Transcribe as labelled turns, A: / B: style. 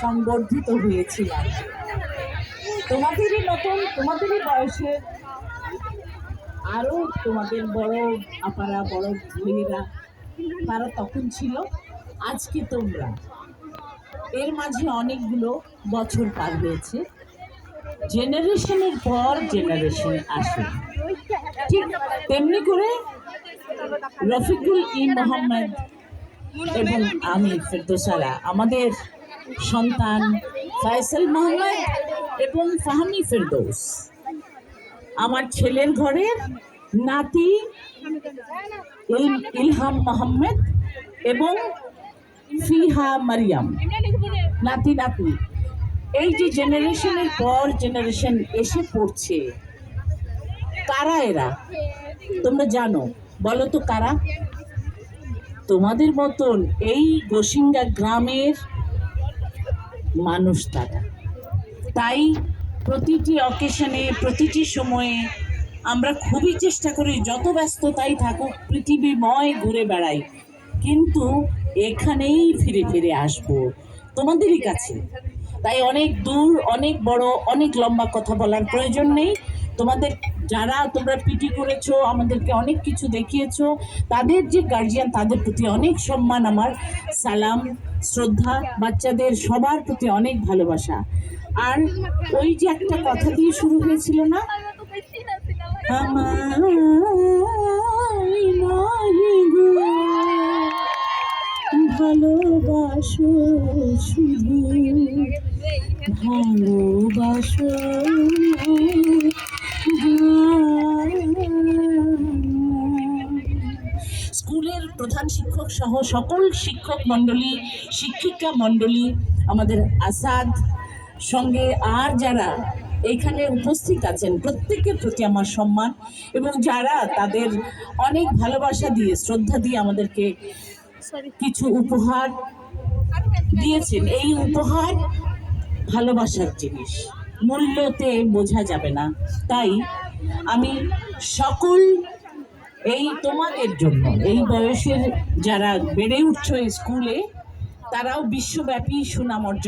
A: সংবর্ধিত হয়েছিলাম। তোমাদেরই নতুন, তোমাদেরই বয়সের আরো তোমাদের বড় আপারা, বড় মেয়েরা, তারা তখন ছিল, আজকে তোমরা। এর মাঝে অনেকগুলো বছর পার হয়েছে, জেনারেশনের পর জেনারেশন আসে। ঠিক তেমনি করে রফিকুল মোহাম্মদ এবং আমি ফেরদৌসারা, আমাদের সন্তান ফয়সাল মোহাম্মদ এবং ফাহমি ফেরদৌস, আমার ছেলের ঘরের নাতি ইলহাম মোহাম্মদ এবং ফিহা মারিয়াম, নাতি নাতনি। এই যে জেনারেশনের পর জেনারেশন এসে পড়ছে, কারা এরা তোমরা জানো? বলো তো কারা? তোমাদের মতন এই গোসিঙ্গা গ্রামের মানুষ তারা। তাই প্রতিটি অকেশনে, প্রতিটি সময়ে আমরা খুবই চেষ্টা করি, যত ব্যস্ততাই থাকুক পৃথিবীময় ঘুরে বেড়াই, কিন্তু এখানেই ফিরে ফিরে আসবো তোমাদেরই কাছে। তাই অনেক দূর, অনেক বড়, অনেক লম্বা কথা বলার প্রয়োজন নেই। তোমাদের যারা তোমরা পিটি করেছো, আমাদেরকে অনেক কিছু দেখিয়েছো, তাদের যে গার্জিয়ান, তাদের প্রতি অনেক সম্মান, আমার সালাম, শ্রদ্ধা, বাচ্চাদের সবার প্রতি অনেক ভালোবাসা। আর ওই যে একটা কথা দিয়ে শুরু হয়েছিল না, ভালোবাসো শুধু ভালোবাসো। স্কুলের প্রধান শিক্ষক সহ সকল শিক্ষক মণ্ডলী, শিক্ষিকা মণ্ডলী, আমাদের আসাদ সঙ্গে আর যারা এখানে উপস্থিত আছেন, প্রত্যেকের প্রতি আমার সম্মান, এবং যারা তাদের অনেক ভালোবাসা দিয়ে, শ্রদ্ধা দিয়ে আমাদেরকে কিছু উপহার দিয়েছেন। এই উপহার ভালোবাসার জিনিস, মূল্যতে বোঝা যাবে না। তাই আমি সকল এই তোমাদের জন্য, এই বয়সের যারা বেড়ে উঠছো স্কুলে, তারাও বিশ্বব্যাপী সুনাম অর্জন